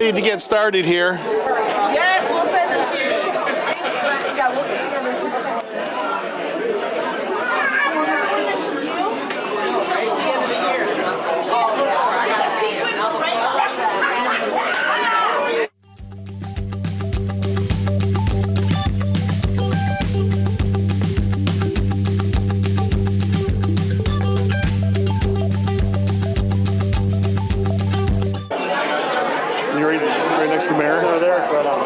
Need to get started here. Yes, we'll send it to you. Yeah, we'll You right next to the mayor? Over there, right on.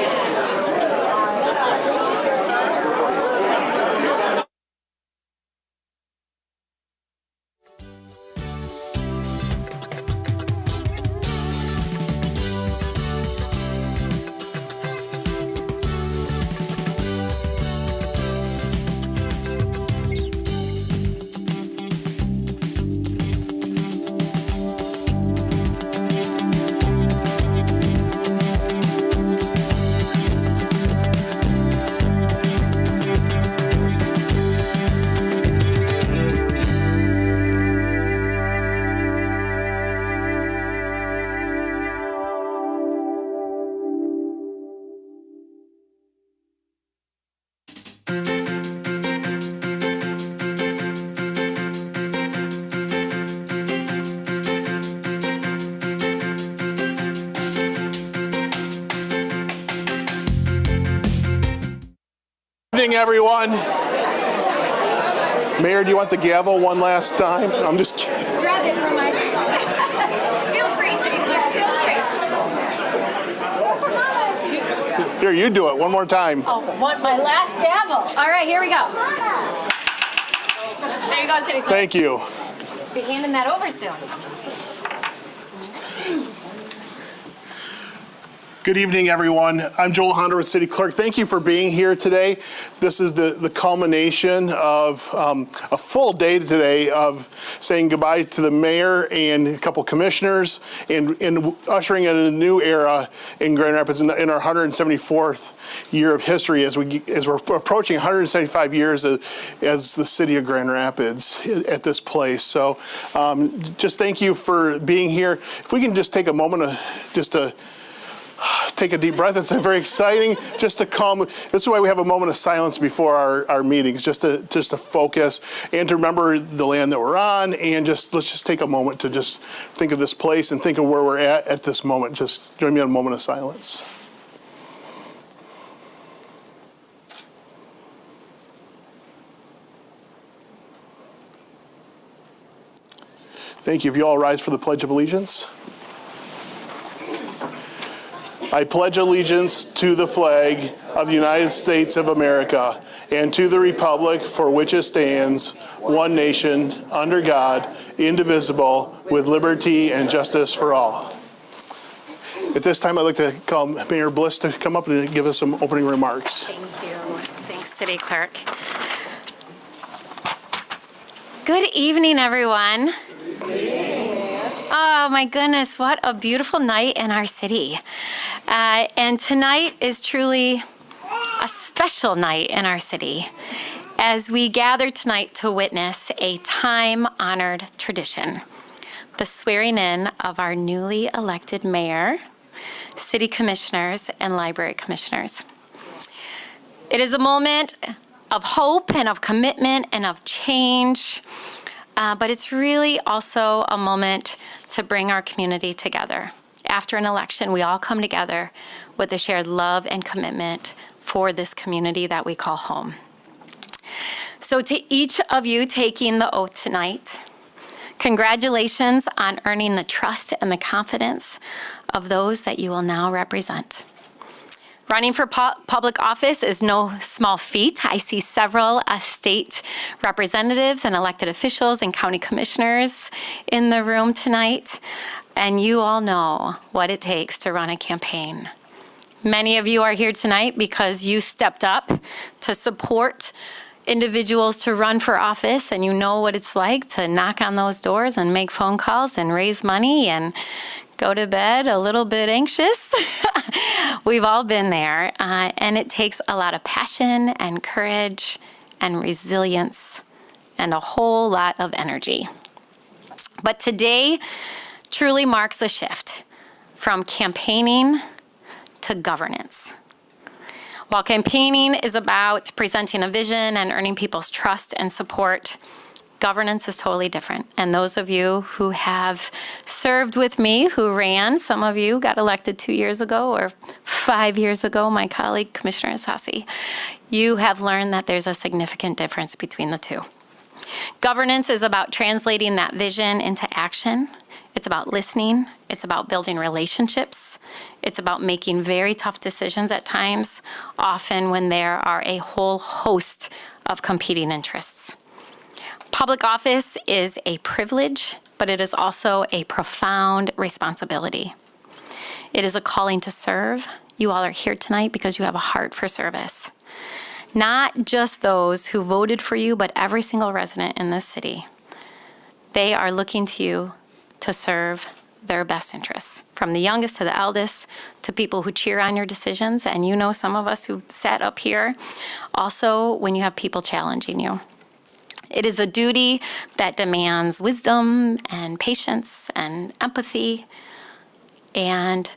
Good evening, everyone. Mayor, do you want the gavel one last time? I'm just kidding. Grab it from my... Feel free, City Clerk, feel free. Here, you do it one more time. Oh, want my last gavel. All right, here we go. There you go, City Clerk. Thank you. Be handing that over soon. Good evening, everyone. I'm Joel Honda with City Clerk. Thank you for being here today. This is the culmination of a full day today of saying goodbye to the mayor and a couple commissioners and ushering in a new era in Grand Rapids in our 174th year of history as we're approaching 175 years as the city of Grand Rapids at this place. So just thank you for being here. If we can just take a moment to take a deep breath. It's very exciting just to calm. This is why we have a moment of silence before our meetings, just to focus and to remember the land that we're on, and let's just take a moment to just think of this place and think of where we're at this moment. Just join me in a moment of silence. Thank you. If you all rise for the Pledge of Allegiance. I pledge allegiance to the flag of the United States of America and to the republic for which it stands, one nation, under God, indivisible, with liberty and justice for all. At this time, I'd like to call Mayor Bliss to come up and give us some opening remarks. Thank you. Thanks, City Clerk. Good evening, everyone. Oh my goodness, what a beautiful night in our city. And tonight is truly a special night in our city as we gather tonight to witness a time-honored tradition, the swearing in of our newly elected mayor, city commissioners, and library commissioners. It is a moment of hope and of commitment and of change, but it's really also a moment to bring our community together. After an election, we all come together with a shared love and commitment for this community that we call home. So to each of you taking the oath tonight, congratulations on earning the trust and the confidence of those that you will now represent. Running for public office is no small feat. I see several state representatives and elected officials and county commissioners in the room tonight, and you all know what it takes to run a campaign. Many of you are here tonight because you stepped up to support individuals to run for office, and you know what it's like to knock on those doors and make phone calls and raise money and go to bed a little bit anxious. We've all been there, and it takes a lot of passion and courage and resilience and a whole lot of energy. But today truly marks a shift from campaigning to governance. While campaigning is about presenting a vision and earning people's trust and support, governance is totally different. And those of you who have served with me, who ran, some of you got elected 2 years ago or 5 years ago, my colleague, Commissioner Asasi, you have learned that there's a significant difference between the two. Governance is about translating that vision into action. It's about listening. It's about building relationships. It's about making very tough decisions at times, often when there are a whole host of competing interests. Public office is a privilege, but it is also a profound responsibility. It is a calling to serve. You all are here tonight because you have a heart for service. Not just those who voted for you, but every single resident in this city. They are looking to you to serve their best interests, from the youngest to the eldest, to people who cheer on your decisions. And you know some of us who sat up here, also when you have people challenging you. It is a duty that demands wisdom and patience and empathy and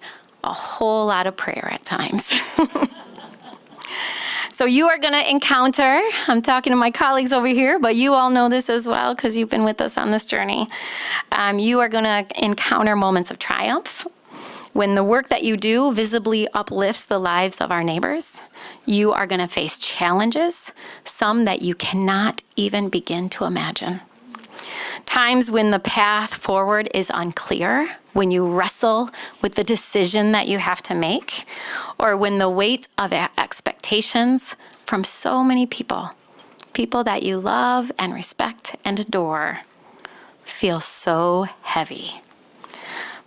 a whole lot of prayer at times. So you are going to encounter, I'm talking to my colleagues over here, but you all know this as well because you've been with us on this journey. You are going to encounter moments of triumph when the work that you do visibly uplifts the lives of our neighbors. You are going to face challenges, some that you cannot even begin to imagine. Times when the path forward is unclear, when you wrestle with the decision that you have to make, or when the weight of expectations from so many people that you love and respect and adore, feels so heavy.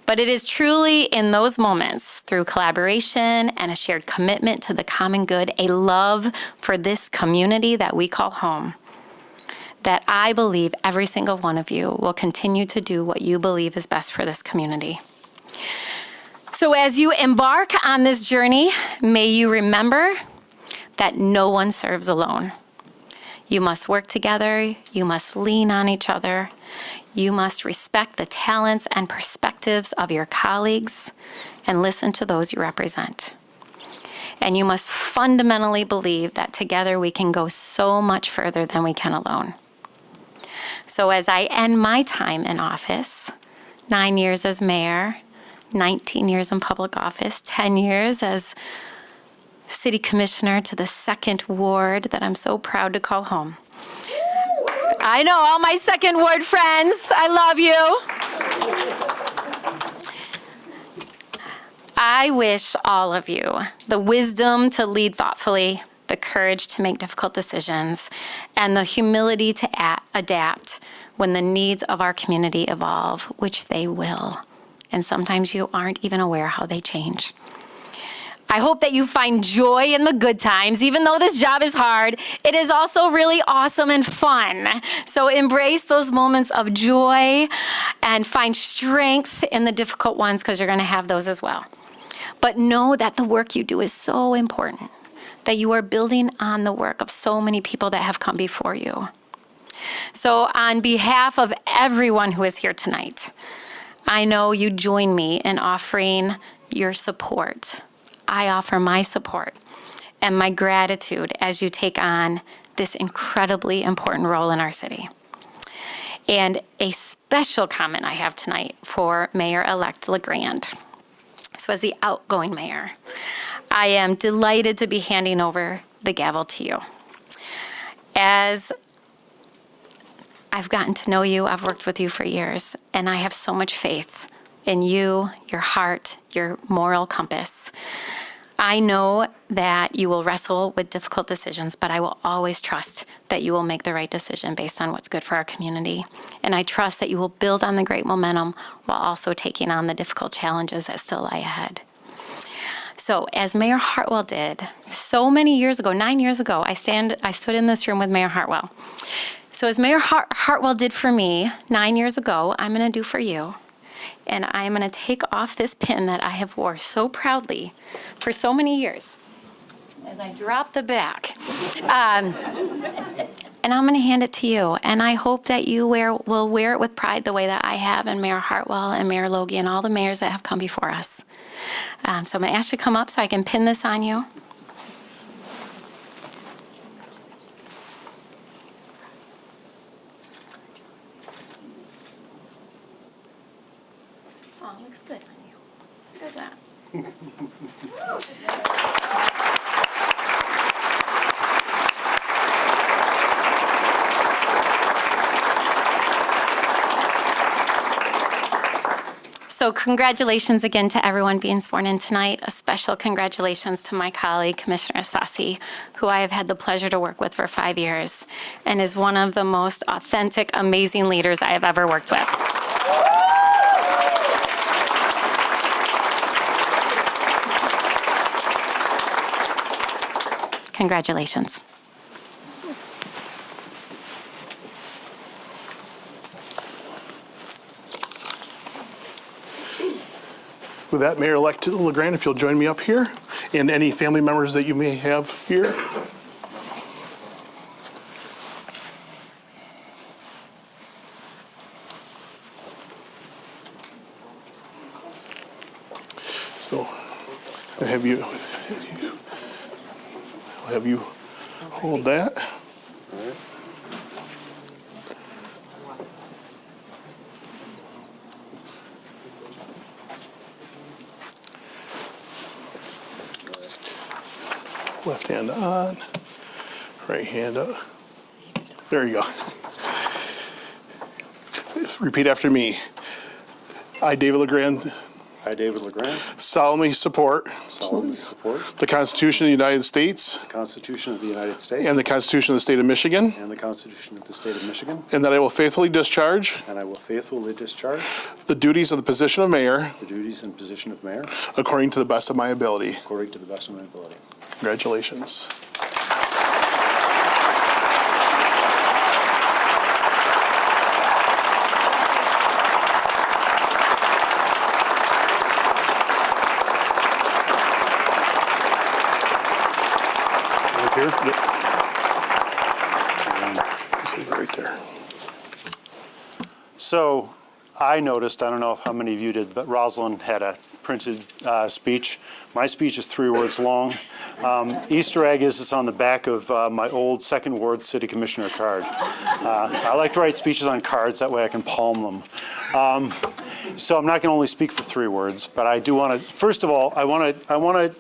But it is truly in those moments, through collaboration and a shared commitment to the common good, a love for this community that we call home, that I believe every single one of you will continue to do what you believe is best for this community. So as you embark on this journey, may you remember that no one serves alone. You must work together. You must lean on each other. You must respect the talents and perspectives of your colleagues and listen to those you represent. And you must fundamentally believe that together we can go so much further than we can alone. So as I end my time in office, 9 years as mayor, 19 years in public office, 10 years as city commissioner to the 2nd ward that I'm so proud to call home. I know, all my 2nd ward friends, I love you. I wish all of you the wisdom to lead thoughtfully, the courage to make difficult decisions, and the humility to adapt when the needs of our community evolve, which they will. And sometimes you aren't even aware how they change. I hope that you find joy in the good times. Even though this job is hard, it is also really awesome and fun. So embrace those moments of joy and find strength in the difficult ones, because you're going to have those as well. But know that the work you do is so important, that you are building on the work of so many people that have come before you. So on behalf of everyone who is here tonight, I know you join me in offering your support. I offer my support and my gratitude as you take on this incredibly important role in our city. And a special comment I have tonight for Mayor-elect LeGrand. So as the outgoing mayor, I am delighted to be handing over the gavel to you. As I've gotten to know you, I've worked with you for years, and I have so much faith in you, your heart, your moral compass. I know that you will wrestle with difficult decisions, but I will always trust that you will make the right decision based on what's good for our community. And I trust that you will build on the great momentum while also taking on the difficult challenges that still lie ahead. So as Mayor Hartwell did so many years ago, 9 years ago, I stood in this room with Mayor Hartwell. So as Mayor Hartwell did for me 9 years ago, I'm going to do for you. And I'm going to take off this pin that I have wore so proudly for so many years as I drop the back. and I'm going to hand it to you. And I hope that you will wear it with pride the way that I have, and Mayor Hartwell and Mayor Logie and all the mayors that have come before us. So I'm going to ask you to come up so I can pin this on you. Oh, it looks good on you. Look at that. So congratulations again to everyone being sworn in tonight. A special congratulations to my colleague, Commissioner Sassi, who I have had the pleasure to work with for 5 years and is one of the most authentic, amazing leaders I have ever worked with. Congratulations. With that, Mayor-elect LeGrand, if you'll join me up here, and any family members that you may have here. So, I'll have you hold that. Left hand on, right hand up. There you go. Repeat after me. I, David LeGrand, I, David LeGrand, solemnly support the Constitution of the United States the Constitution of the United States and the Constitution of the State of Michigan, and the Constitution of the State of Michigan, and that I will faithfully discharge and I will faithfully discharge the duties of the position of mayor the duties and position of mayor according to the best of my ability. according to the best of my ability. Congratulations. Here? Just leave it right there. So I noticed, I don't know if how many of you did, but Rosalind had a printed speech. My speech is 3 words long. Easter egg is it's on the back of my old second ward city commissioner card. I like to write speeches on cards, that way I can palm them. So I'm not going to only speak for 3 words, but I do want to, first of all, I want to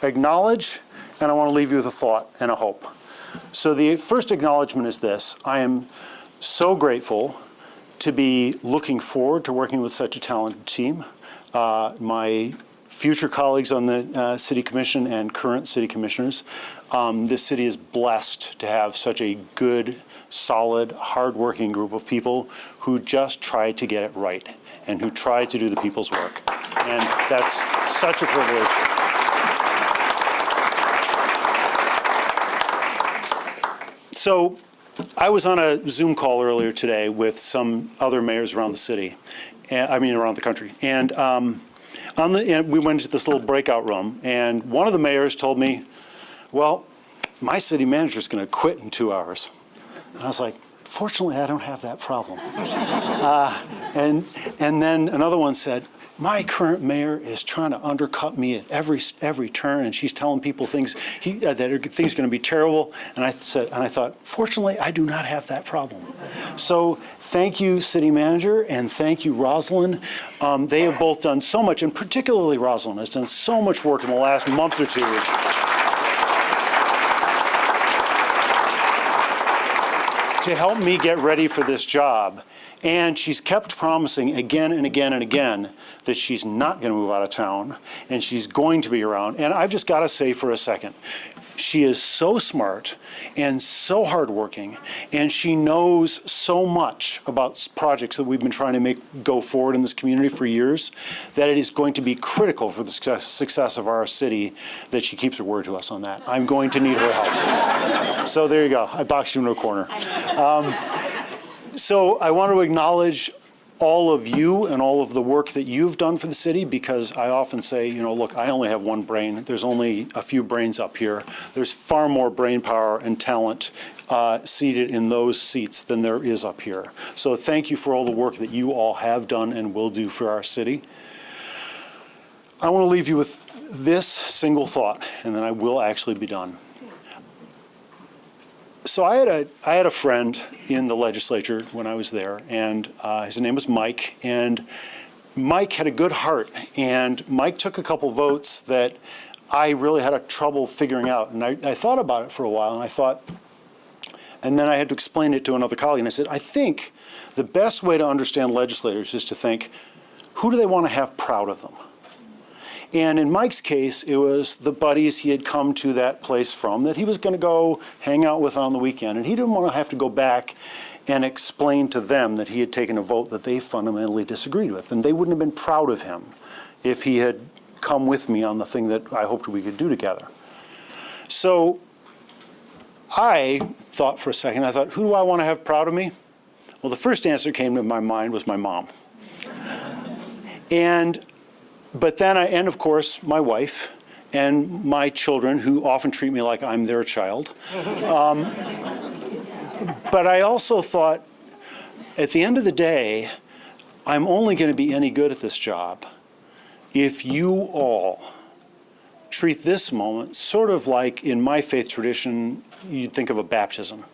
acknowledge and I want to leave you with a thought and a hope. So the first acknowledgement is this: I am so grateful to be looking forward to working with such a talented team. My future colleagues on the City Commission and current City Commissioners. This city is blessed to have such a good, solid, hardworking group of people who just try to get it right and who try to do the people's work. And that's such a privilege. So I was on a Zoom call earlier today with some other mayors around the city, around the country. And we went to this little breakout room, and one of the mayors told me, well, my city manager's going to quit in 2 hours. And I was like, fortunately, I don't have that problem. And then another one said, my current mayor is trying to undercut me at every turn, and she's telling people things that are things going to be terrible. And I thought, fortunately, I do not have that problem. So thank you, city manager, and thank you, Rosalind. They have both done so much, and particularly Rosalind has done so much work in the last month or two. To help me get ready for this job. And she's kept promising again and again and again that she's not going to move out of town and she's going to be around. And I've just got to say for a second, she is so smart and so hardworking, and she knows so much about projects that we've been trying to make go forward in this community for years, that it is going to be critical for the success of our city that she keeps her word to us on that. I'm going to need her help. So there you go. I boxed you into a corner. So I want to acknowledge all of you and all of the work that you've done for the city, because I often say, look, I only have one brain. There's only a few brains up here. There's far more brain power and talent seated in those seats than there is up here. So thank you for all the work that you all have done and will do for our city. I want to leave you with this single thought, and then I will actually be done. So I had a friend in the legislature when I was there, and his name was Mike, and Mike had a good heart, and Mike took a couple votes that I really had a trouble figuring out, and I thought about it for a while, and then I had to explain it to another colleague, and I said, I think the best way to understand legislators is to think, who do they want to have proud of them? And in Mike's case, it was the buddies he had come to that place from that he was going to go hang out with on the weekend. And he didn't want to have to go back and explain to them that he had taken a vote that they fundamentally disagreed with. And they wouldn't have been proud of him if he had come with me on the thing that I hoped we could do together. So I thought for a second, I thought, who do I want to have proud of me? Well, the first answer that came to my mind was my mom. But then and of course, my wife and my children, who often treat me like I'm their child. But I also thought, at the end of the day, I'm only going to be any good at this job if you all treat this moment sort of like, in my faith tradition, you'd think of a baptism.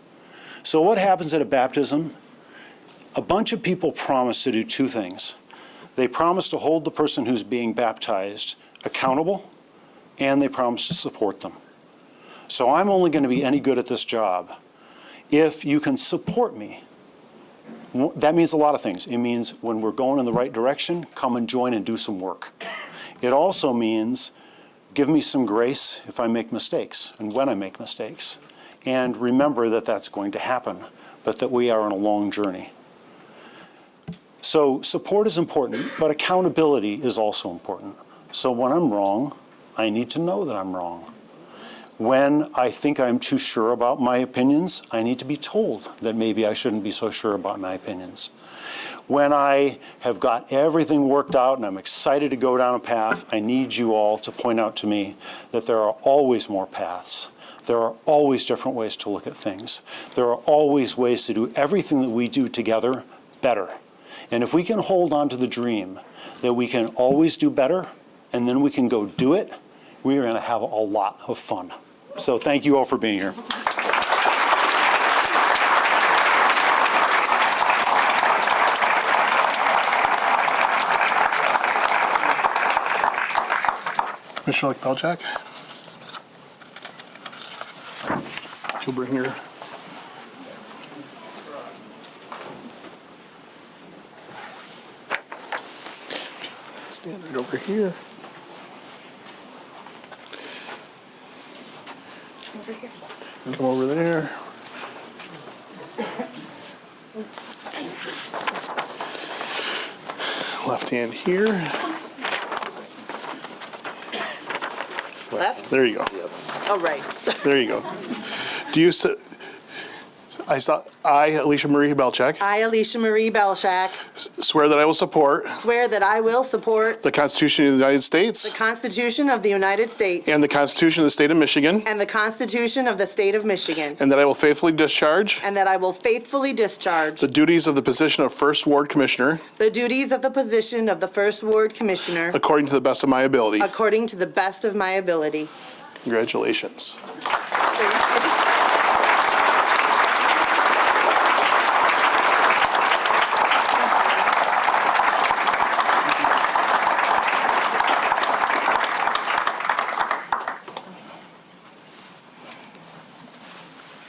So what happens at a baptism? A bunch of people promise to do two things. They promise to hold the person who's being baptized accountable, and they promise to support them. So I'm only going to be any good at this job if you can support me. That means a lot of things. It means when we're going in the right direction, come and join and do some work. It also means give me some grace if I make mistakes and when I make mistakes. And remember that that's going to happen, but that we are on a long journey. So support is important, but accountability is also important. So when I'm wrong, I need to know that I'm wrong. When I think I'm too sure about my opinions, I need to be told that maybe I shouldn't be so sure about my opinions. When I have got everything worked out and I'm excited to go down a path, I need you all to point out to me that there are always more paths. There are always different ways to look at things. There are always ways to do everything that we do together better. And if we can hold on to the dream that we can always do better, and then we can go do it, we are going to have a lot of fun. So thank you all for being here. Commissioner Belchak? If you'll bring your... Stand right over here. Over here. Come over there. Left hand here. Left? There you go. All right. There you go. Do you... I, Alicia Marie Belchak, I, Alicia Marie Belshak, swear that I will support swear that I will support the Constitution of the United the States Constitution of the United States and the Constitution of the State of Michigan, and the Constitution of the State of Michigan, and that I will faithfully discharge and that I will faithfully discharge the duties of the position of First Ward Commissioner the duties of the position of the First Ward Commissioner according to the best of my ability. according to the best of my ability. Congratulations. Thank you.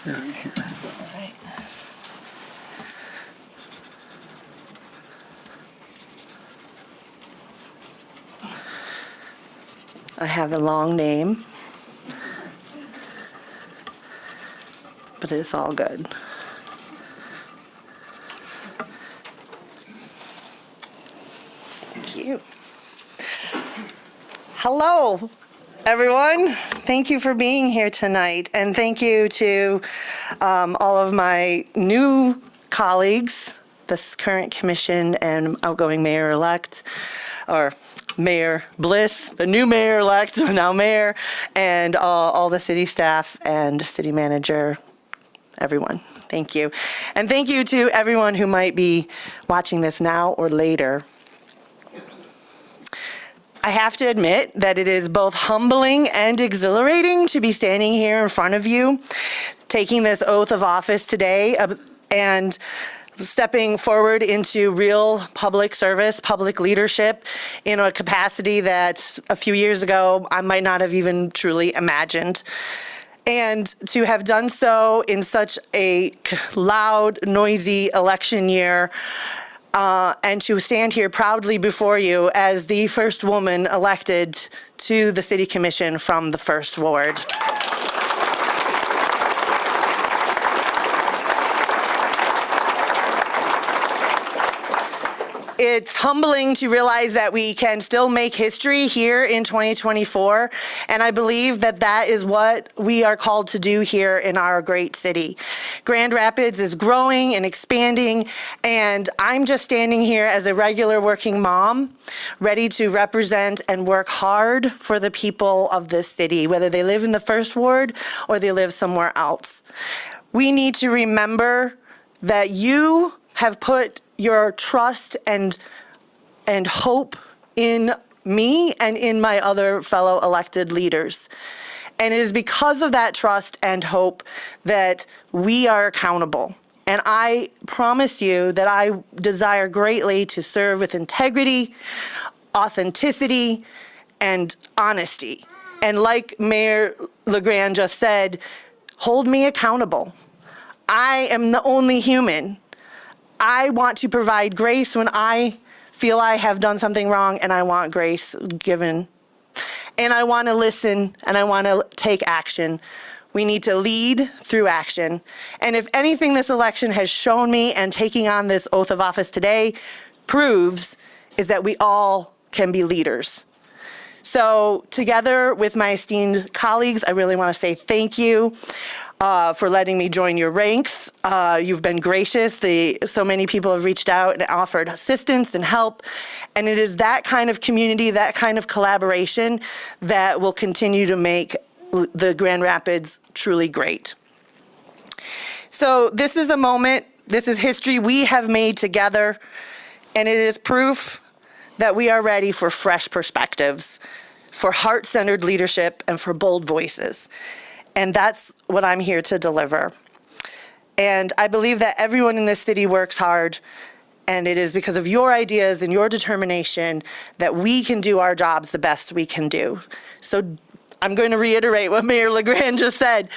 Here, here. I have a long name, but it's all good. Thank you. Hello, everyone. Thank you for being here tonight, and thank you to all of my new colleagues, this current commission and outgoing mayor-elect, or Mayor Bliss, the new mayor-elect, now mayor, and all the city staff and city manager everyone. Thank you. And thank you to everyone who might be watching this now or later. I have to admit that it is both humbling and exhilarating to be standing here in front of you, taking this oath of office today, and stepping forward into real public service, public leadership in a capacity that a few years ago I might not have even truly imagined. And to have done so in such a loud, noisy election year, and to stand here proudly before you as the first woman elected to the City Commission from the 1st Ward. It's humbling to realize that we can still make history here in 2024, and I believe that that is what we are called to do here in our great city. Grand Rapids is growing and expanding, and I'm just standing here as a regular working mom, ready to represent and work hard for the people of this city, whether they live in the 1st Ward or they live somewhere else. We need to remember that you have put your trust and hope in me and in my other fellow elected leaders. And it is because of that trust and hope that we are accountable. And I promise you that I desire greatly to serve with integrity, authenticity, and honesty. And like Mayor LeGrand just said, hold me accountable. I am the only human. I want to provide grace when I feel I have done something wrong, and I want grace given. And I want to listen, and I want to take action. We need to lead through action. And if anything this election has shown me, and taking on this oath of office today proves, is that we all can be leaders. So together with my esteemed colleagues, I really want to say thank you for letting me join your ranks. You've been gracious. So many people have reached out and offered assistance and help. And it is that kind of community, that kind of collaboration that will continue to make the Grand Rapids truly great. So this is a moment, this is history we have made together, and it is proof that we are ready for fresh perspectives, for heart-centered leadership, and for bold voices. And that's what I'm here to deliver. And I believe that everyone in this city works hard, and it is because of your ideas and your determination that we can do our jobs the best we can do. So I'm going to reiterate what Mayor LeGrand just said.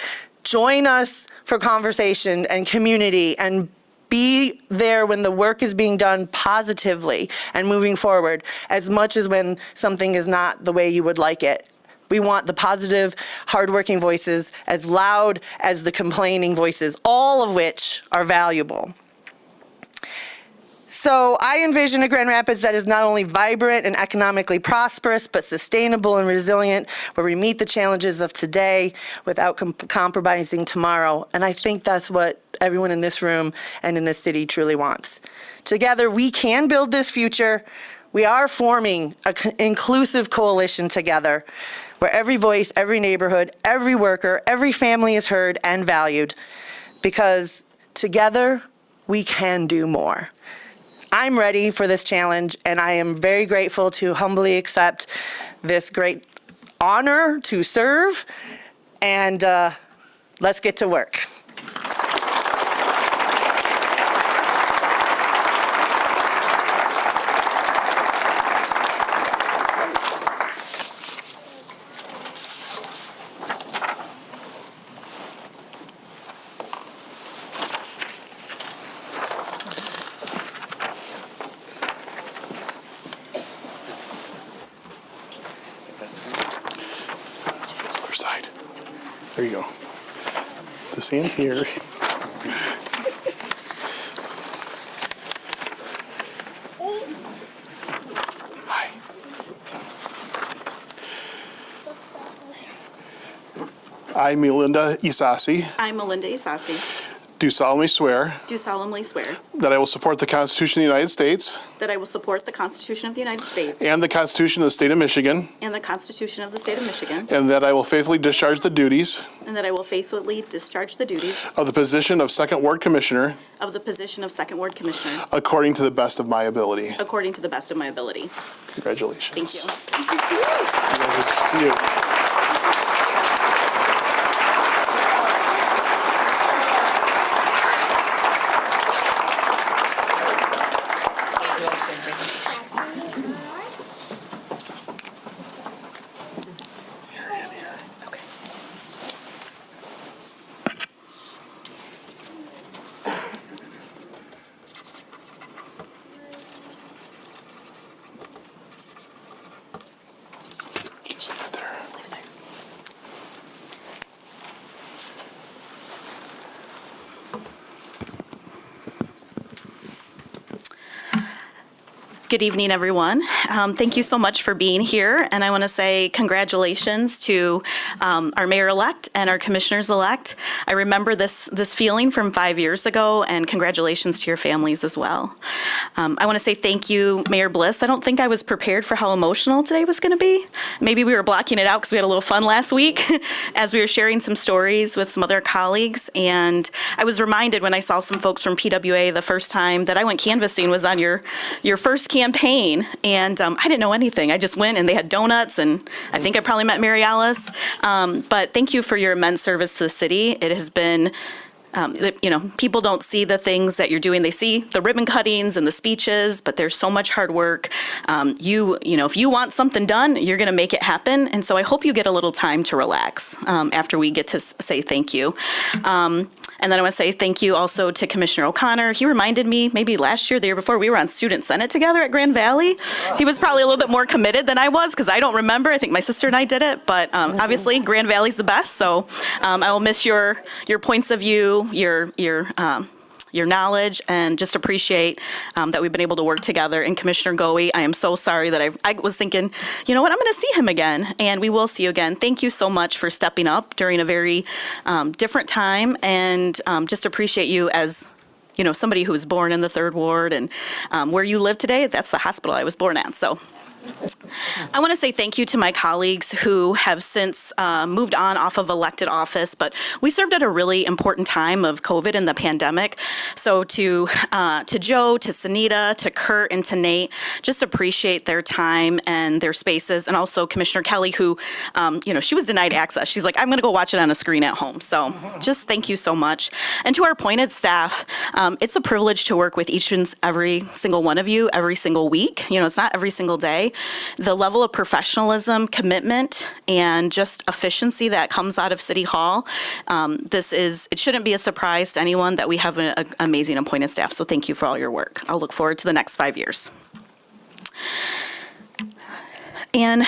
Join us for conversation and community, and be there when the work is being done positively and moving forward, as much as when something is not the way you would like it. We want the positive, hardworking voices as loud as the complaining voices, all of which are valuable. So I envision a Grand Rapids that is not only vibrant and economically prosperous, but sustainable and resilient, where we meet the challenges of today without compromising tomorrow. And I think that's what everyone in this room and in this city truly wants. Together, we can build this future. We are forming an inclusive coalition together, where every voice, every neighborhood, every worker, every family is heard and valued, because together we can do more. I'm ready for this challenge, and I am very grateful to humbly accept this great honor to serve, and let's get to work. Other side. There you go. This hand here. Hi. I'm Melinda Isasi. I'm Melinda Isasi. do solemnly swear do solemnly swear that I will support the Constitution of the United States that I will support the Constitution of the United States and the Constitution of the State of Michigan, and the Constitution of the State of Michigan, and that I will faithfully discharge the duties and that I will faithfully discharge the duties of the position of Second Ward Commissioner of the position of Second Ward Commissioner according to the best of my ability. according to the best of my ability. Congratulations. Thank you. Congratulations to you. Just leave it there. Good evening, everyone. Thank you so much for being here, and I want to say congratulations to our mayor-elect and our commissioners-elect. I remember this feeling from 5 years ago, and congratulations to your families as well. I want to say thank you, Mayor Bliss. I don't think I was prepared for how emotional today was going to be. Maybe we were blocking it out because we had a little fun last week as we were sharing some stories with some other colleagues, and I was reminded when I saw some folks from PWA the first time that I went canvassing was on your first campaign, and I didn't know anything. I just went and they had donuts, and I think I probably met Mary Alice. But thank you for your immense service to the city. It has been, people don't see the things that you're doing. They see the ribbon cuttings and the speeches, but there's so much hard work. If you want something done, you're going to make it happen. And so I hope you get a little time to relax after we get to say thank you. And then I want to say thank you also to Commissioner O'Connor. He reminded me maybe last year, the year before, we were on Student Senate together at Grand Valley. He was probably a little bit more committed than I was because I don't remember. I think my sister and I did it, but obviously Grand Valley's the best. So I will miss your points of view, your knowledge, and just appreciate that we've been able to work together. And Commissioner Goey, I am so sorry that I was thinking, you know what, I'm going to see him again, and we will see you again. Thank you so much for stepping up during a very different time, and just appreciate you as somebody who was born in the 3rd Ward, and where you live today, that's the hospital I was born at. So I want to say thank you to my colleagues who have since moved on off of elected office, but we served at a really important time of COVID and the pandemic. So to Joe, to Sunita, to Kurt, and to Nate, just appreciate their time and their spaces. And also Commissioner Kelly, who, she was denied access. She's like, I'm going to go watch it on a screen at home. So just thank you so much. And to our appointed staff, it's a privilege to work with each and every single one of you every single week. It's not every single day. The level of professionalism, commitment, and just efficiency that comes out of City Hall, it shouldn't be a surprise to anyone that we have an amazing appointed staff. So thank you for all your work. I'll look forward to the next 5 years. And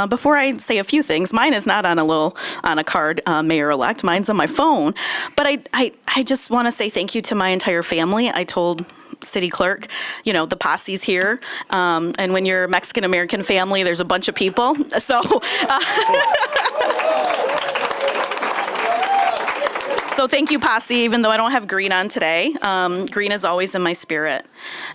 before I say a few things, mine is not on a card, Mayor-elect. Mine's on my phone. But I just want to say thank you to my entire family. I told City Clerk, the posse's here. And when you're a Mexican-American family, there's a bunch of people. So So thank you, Posse, even though I don't have green on today. Green is always in my spirit.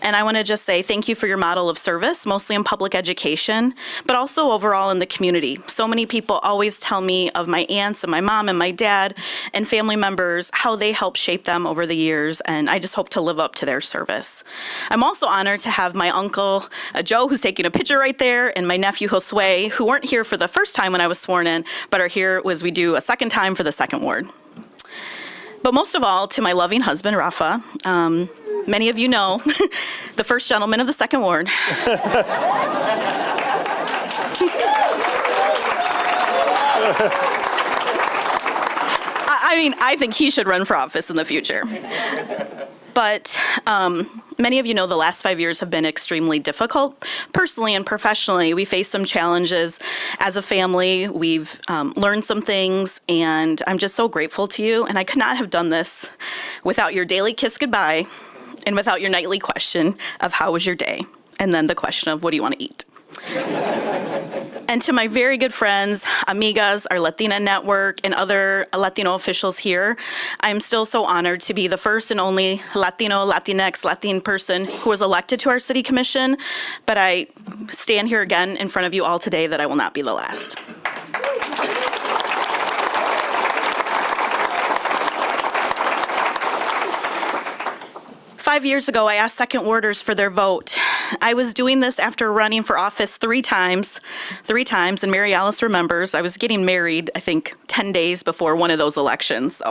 And I want to just say thank you for your model of service, mostly in public education, but also overall in the community. So many people always tell me of my aunts and my mom and my dad and family members, how they helped shape them over the years, and I just hope to live up to their service. I'm also honored to have my uncle, Joe, who's taking a picture right there, and my nephew, Josue, who weren't here for the first time when I was sworn in, but are here as we do a second time for the second ward. But most of all, to my loving husband, Rafa. Many of you know, the first gentleman of the second ward. I think he should run for office in the future. But many of you know the last 5 years have been extremely difficult. Personally and professionally, we face some challenges as a family. We've learned some things, and I'm just so grateful to you. And I could not have done this without your daily kiss goodbye and without your nightly question of how was your day? And then the question of what do you want to eat? And to my very good friends, amigas, our Latina network, and other Latino officials here, I'm still so honored to be the first and only Latino, Latinx, Latin person who was elected to our city commission. But I stand here again in front of you all today that I will not be the last. Five years ago, I asked second warders for their vote. I was doing this after running for office three times, and Mary Alice remembers, I was getting married, I think, 10 days before one of those elections.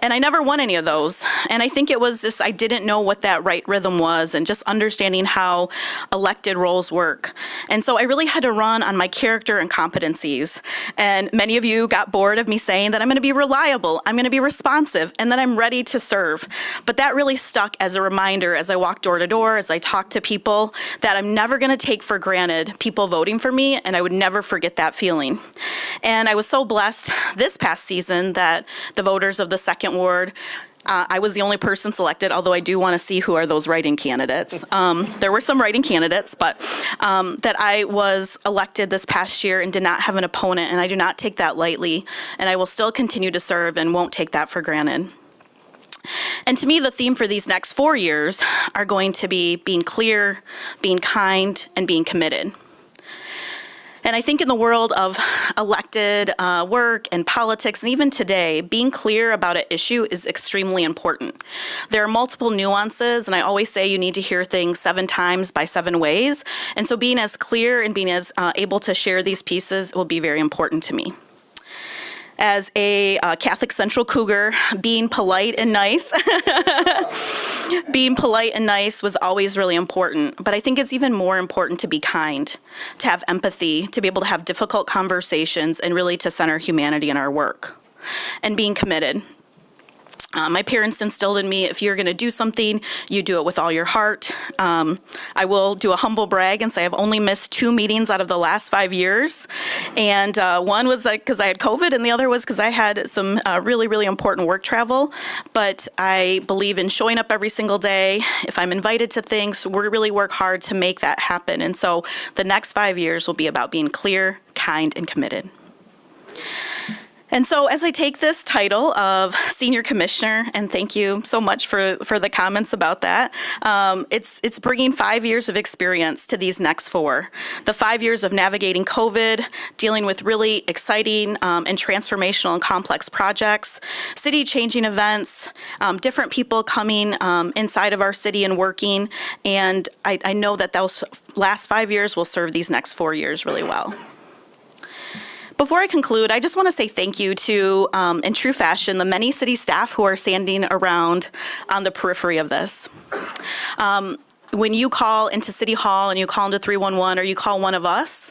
And I never won any of those. And I think it was just, I didn't know what that right rhythm was and just understanding how elected roles work. And so I really had to run on my character and competencies. And many of you got bored of me saying that I'm going to be reliable, I'm going to be responsive, and that I'm ready to serve. But that really stuck as a reminder as I walk door to door, as I talk to people, that I'm never going to take for granted people voting for me, and I would never forget that feeling. And I was so blessed this past season that the voters of the second ward, I was the only person selected, although I do want to see who are those write-in candidates. There were some write-in candidates, but that I was elected this past year and did not have an opponent, and I do not take that lightly, and I will still continue to serve and won't take that for granted. And to me, the theme for these next 4 years are going to be being clear, being kind, and being committed. And I think in the world of elected work and politics, and even today, being clear about an issue is extremely important. There are multiple nuances, and I always say you need to hear things 7 times by 7 ways. And so being as clear and being as able to share these pieces will be very important to me. As a Catholic Central Cougar, being polite and nice, was always really important. But I think it's even more important to be kind, to have empathy, to be able to have difficult conversations, and really to center humanity in our work. And being committed. My parents instilled in me, if you're going to do something, you do it with all your heart. I will do a humble brag and say I've only missed 2 meetings out of the last 5 years. And one was because I had COVID, and the other was because I had some really, really important work travel. But I believe in showing up every single day. If I'm invited to things, we really work hard to make that happen. And so the next 5 years will be about being clear, kind, and committed. And so as I take this title of Senior Commissioner, and thank you so much for the comments about that, it's bringing 5 years of experience to these next 4. The 5 years of navigating COVID, dealing with really exciting and transformational and complex projects, city-changing events, different people coming inside of our city and working, and I know that those last 5 years will serve these next 4 years really well. Before I conclude, I just want to say thank you to, in true fashion, the many city staff who are standing around on the periphery of this. When you call into City Hall and you call into 311 or you call one of us,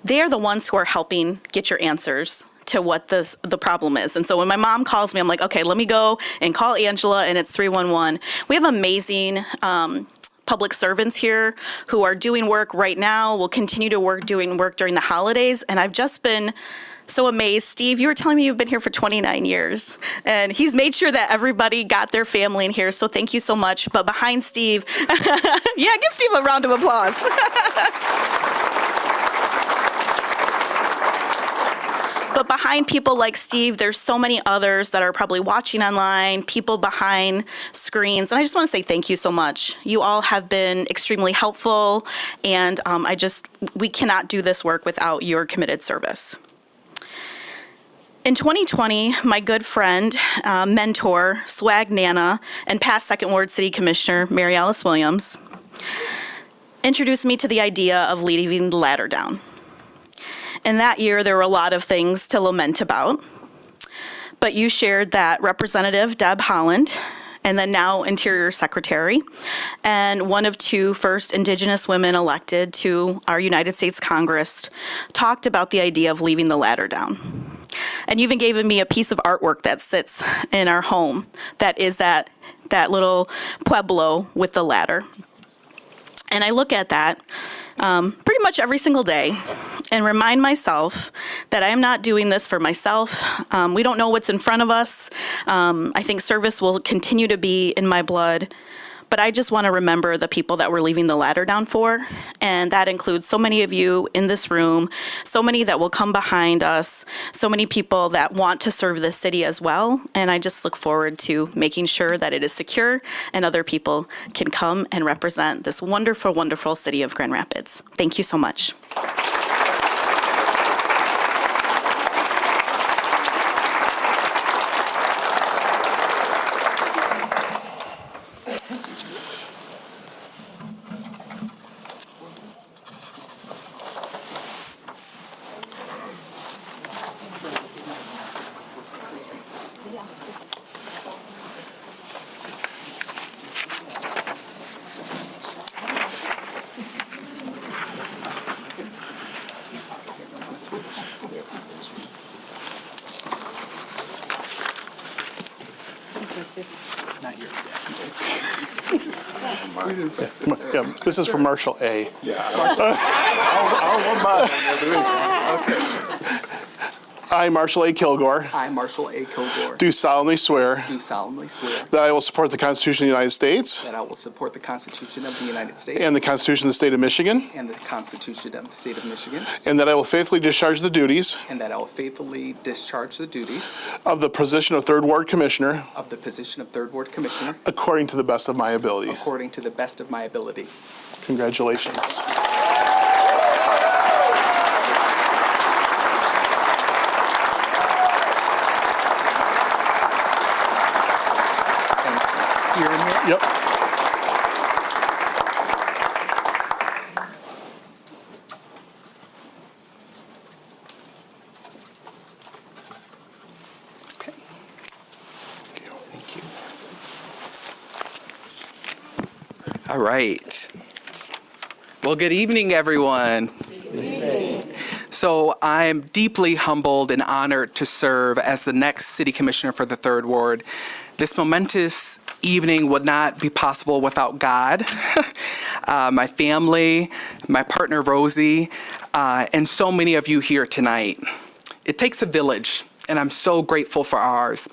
they are the ones who are helping get your answers to what the problem is. And so when my mom calls me, I'm like, okay, let me go and call Angela, and it's 311. We have amazing public servants here who are doing work right now, will continue to doing work during the holidays, and I've just been so amazed. Steve, you were telling me you've been here for 29 years, and he's made sure that everybody got their family in here, so thank you so much. But behind Steve, yeah, give Steve a round of applause. But behind people like Steve, there's so many others that are probably watching online, people behind screens. And I just want to say thank you so much. You all have been extremely helpful, and we cannot do this work without your committed service. In 2020, my good friend, mentor, swag Nana, and past Second Ward City Commissioner, Mary Alice Williams, introduced me to the idea of leaving the ladder down. And that year, there were a lot of things to lament about. But you shared that Representative Deb Haaland, and then now Interior Secretary, and one of 2 first Indigenous women elected to our United States Congress, talked about the idea of leaving the ladder down. And you even gave me a piece of artwork that sits in our home that is that little pueblo with the ladder. And I look at that pretty much every single day and remind myself that I am not doing this for myself. We don't know what's in front of us. I think service will continue to be in my blood. But I just want to remember the people that we're leaving the ladder down for. And that includes so many of you in this room, so many that will come behind us, so many people that want to serve this city as well. And I just look forward to making sure that it is secure and other people can come and represent this wonderful, wonderful city of Grand Rapids. Thank you so much. Yeah, this is from Marshall A. I, Marshall A. Kilgore, I, Marshall A. Kilgore, do solemnly swear do solemnly swear that I will support the Constitution of the United States that I will support the Constitution of the United States and the Constitution of the State of Michigan, and the Constitution of the State of Michigan, and that I will faithfully discharge the duties and that I will faithfully discharge the duties of the position of Third Ward Commissioner of the position of Third Ward Commissioner according to the best of my ability. according to the best of my ability. Congratulations. You're in here? Yep. Okay. Thank you. All right. Well, good evening, everyone. So I'm deeply humbled and honored to serve as the next City Commissioner for the Third Ward. This momentous evening would not be possible without God, my family, my partner Rosie, and so many of you here tonight. It takes a village, and I'm so grateful for ours.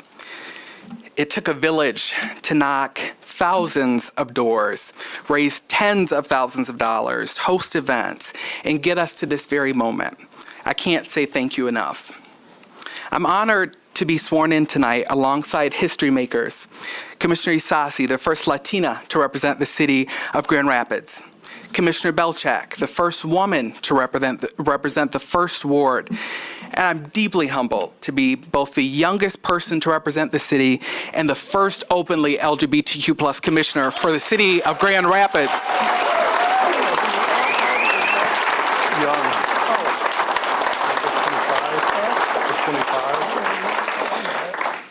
It took a village to knock thousands of doors, raise tens of thousands of dollars, host events, and get us to this very moment. I can't say thank you enough. I'm honored to be sworn in tonight alongside history makers. Commissioner Isasi, the first Latina to represent the city of Grand Rapids. Commissioner Belchak, the first woman to represent the First Ward. And I'm deeply humbled to be both the youngest person to represent the city and the first openly LGBTQ+ commissioner for the city of Grand Rapids.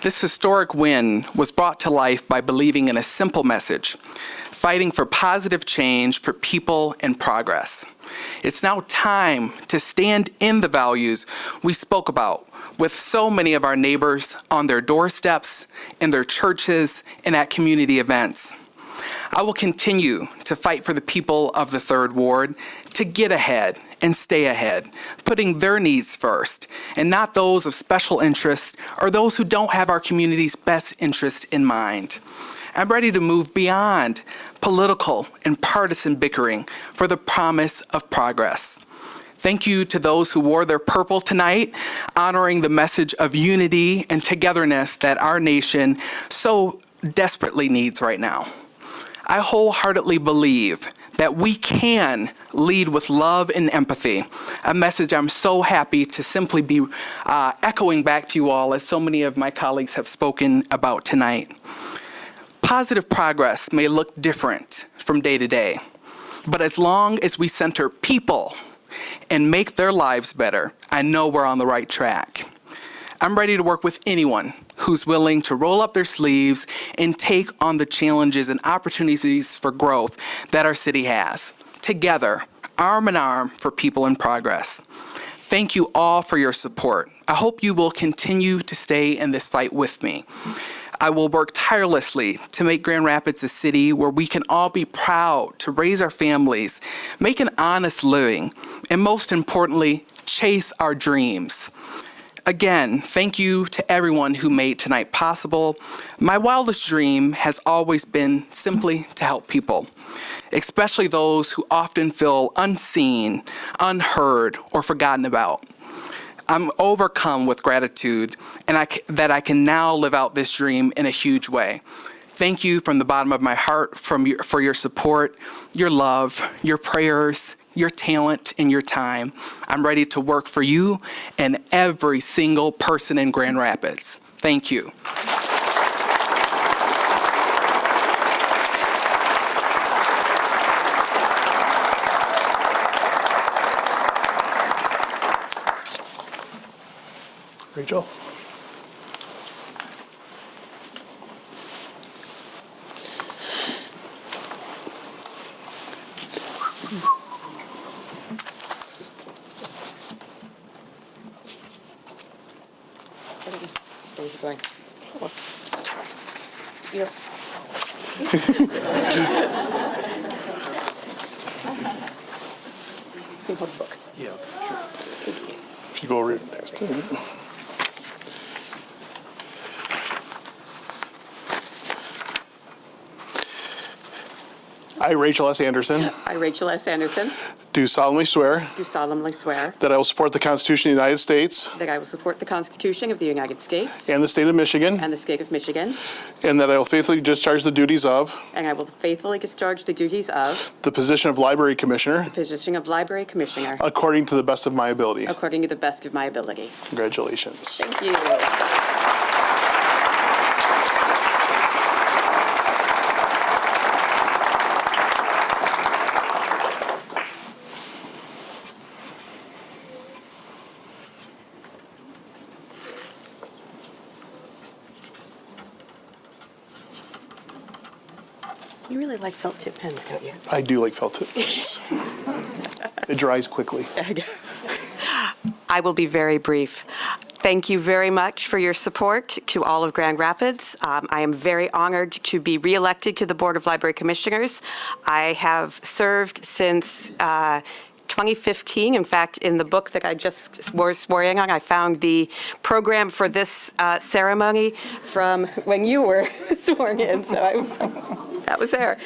This historic win was brought to life by believing in a simple message: fighting for positive change for people and progress. It's now time to stand in the values we spoke about with so many of our neighbors on their doorsteps, in their churches, and at community events. I will continue to fight for the people of the Third Ward to get ahead and stay ahead, putting their needs first and not those of special interest or those who don't have our community's best interest in mind. I'm ready to move beyond political and partisan bickering for the promise of progress. Thank you to those who wore their purple tonight, honoring the message of unity and togetherness that our nation so desperately needs right now. I wholeheartedly believe that we can lead with love and empathy, a message I'm so happy to simply be echoing back to you all, as so many of my colleagues have spoken about tonight. Positive progress may look different from day to day, but as long as we center people and make their lives better, I know we're on the right track. I'm ready to work with anyone who's willing to roll up their sleeves and take on the challenges and opportunities for growth that our city has. Together, arm in arm for people in progress. Thank you all for your support. I hope you will continue to stay in this fight with me. I will work tirelessly to make Grand Rapids a city where we can all be proud to raise our families, make an honest living, and most importantly, chase our dreams. Again, thank you to everyone who made tonight possible. My wildest dream has always been simply to help people, especially those who often feel unseen, unheard, or forgotten about. I'm overcome with gratitude that I can now live out this dream in a huge way. Thank you from the bottom of my heart for your support, your love, your prayers, your talent, and your time. I'm ready to work for you and every single person in Grand Rapids. Thank you. Rachel? Where's it going? You hold the book. Yeah, sure. Should go over here next. I, Rachel S. Anderson, I, Rachel S. Anderson, do solemnly swear do solemnly swear that I will support the Constitution of the United States that I will support the Constitution of the United States and the state of Michigan, and the state of Michigan, and that I will faithfully discharge the duties of and I will faithfully discharge the duties of the position of Library Commissioner the position of Library Commissioner according to the best of my ability. according to the best of my ability. Congratulations. Thank you. You really like felt tip pens, don't you? I do like felt tip pens. It dries quickly. I will be very brief. Thank you very much for your support to all of Grand Rapids. I am very honored to be reelected to the Board of Library Commissioners. I have served since 2015. In fact, in the book that I just was swearing on, I found the program for this ceremony from when you were sworn in. So I was like, that was there.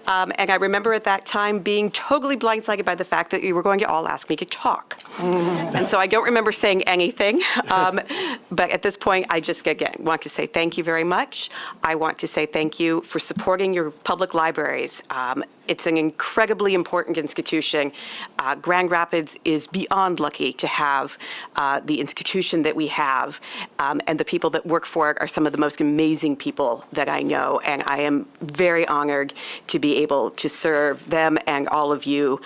And I remember at that time being totally blindsided by the fact that you were going to all ask me to talk. And so I don't remember saying anything. But at this point, I just, again, want to say thank you very much. I want to say thank you for supporting your public libraries. It's an incredibly important institution. Grand Rapids is beyond lucky to have the institution that we have, and the people that work for it are some of the most amazing people that I know, and I am very honored to be able to serve them and all of you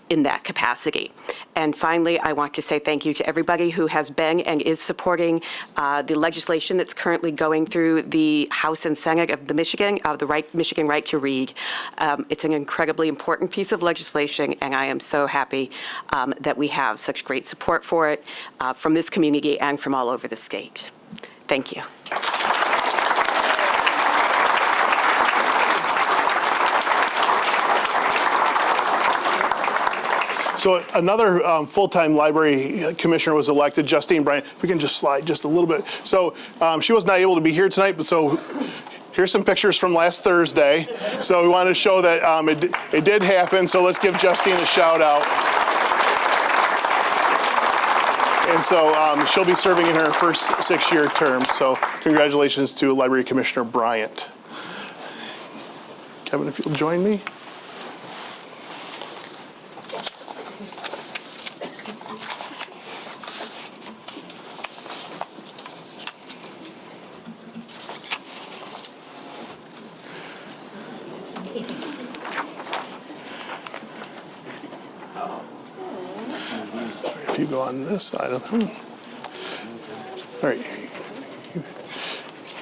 in that capacity. And finally, I want to say thank you to everybody who has been and is supporting the legislation that's currently going through the House and Senate of the Michigan right to read. It's an incredibly important piece of legislation, and I am so happy that we have such great support for it from this community and from all over the state. Thank you. So another full-time library commissioner was elected, Justine Bryant. If we can just slide just a little bit. So she was not able to be here tonight, but so here's some pictures from last Thursday. So we wanted to show that it did happen. So let's give Justine a shout out. And so she'll be serving in her first 6-year term. So congratulations to Library Commissioner Bryant. Kevin, if you'll join me. If you go on this side of them. All right.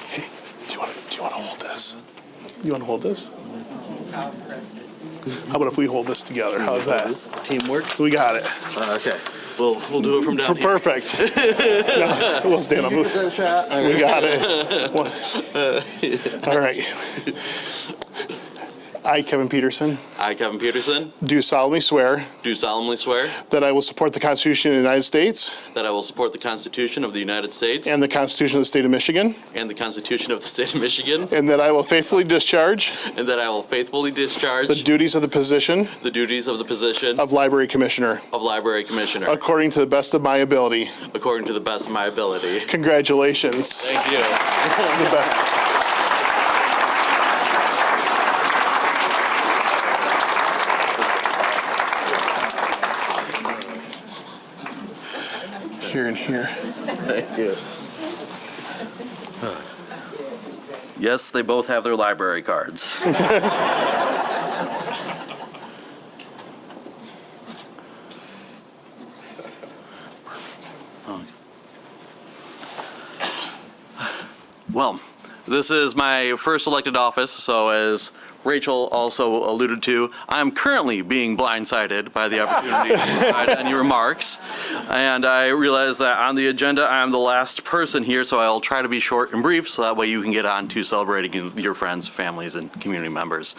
Hey, do you want to hold this? You want to hold this? How about if we hold this together? How's that? Teamwork. We got it. Okay. We'll do it from down here. Perfect. No, we'll stand up. We got it. All right. I, Kevin Peterson, I, Kevin Peterson, do solemnly swear do solemnly swear that I will support the Constitution of the United States that I will support the Constitution of the United States and the Constitution of the State of Michigan, and the Constitution of the State of Michigan, and that I will faithfully discharge and that I will faithfully discharge the duties of the position the duties of the position of Library Commissioner of Library Commissioner according to the best of my ability. according to the best of my ability. Congratulations. Thank you. This is the best. Here and here. Thank you. Yes, they both have their library cards. Well, this is my first elected office, so as Rachel also alluded to, I'm currently being blindsided by the opportunity to provide any remarks. And I realize that on the agenda, I'm the last person here, so I'll try to be short and brief, so that way you can get on to celebrating your friends, families, and community members.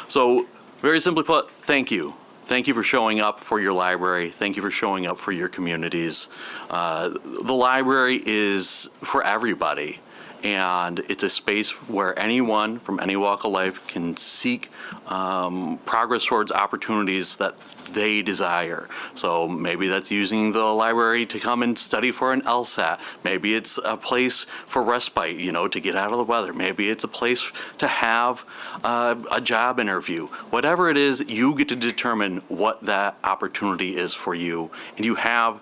So, very simply put, thank you. Thank you for showing up for your library. Thank you for showing up for your communities. The library is for everybody. And it's a space where anyone from any walk of life can seek progress towards opportunities that they desire. So maybe that's using the library to come and study for an LSAT. Maybe it's a place for respite, to get out of the weather. Maybe it's a place to have a job interview. Whatever it is, you get to determine what that opportunity is for you. And you have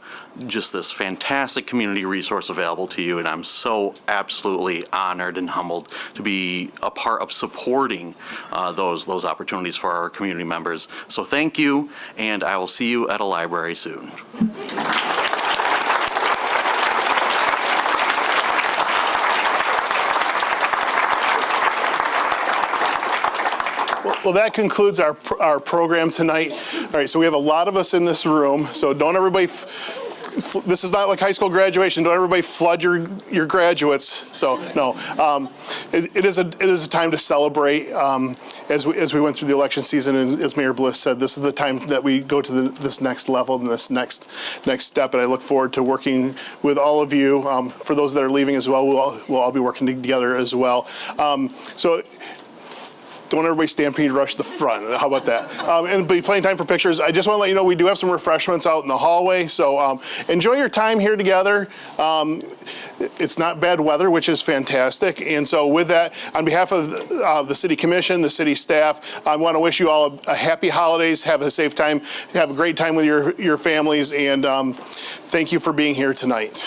just this fantastic community resource available to you, and I'm so absolutely honored and humbled to be a part of supporting those opportunities for our community members. So thank you, and I will see you at a library soon. Well, that concludes our program tonight. All right, so we have a lot of us in this room, so don't everybody, this is not like high school graduation, don't everybody flood your graduates. So, no, it is a time to celebrate. As we went through the election season, and as Mayor Bliss said, this is the time that we go to this next level and this next step, and I look forward to working with all of you. For those that are leaving as well, we'll all be working together as well. So, don't everybody stampede rush the front. How about that? And be plenty of time for pictures. I just want to let you know we do have some refreshments out in the hallway, so enjoy your time here together. It's not bad weather, which is fantastic. And so with that, on behalf of the City Commission, the city staff, I want to wish you all a happy holidays, have a safe time, have a great time with your families, and thank you for being here tonight.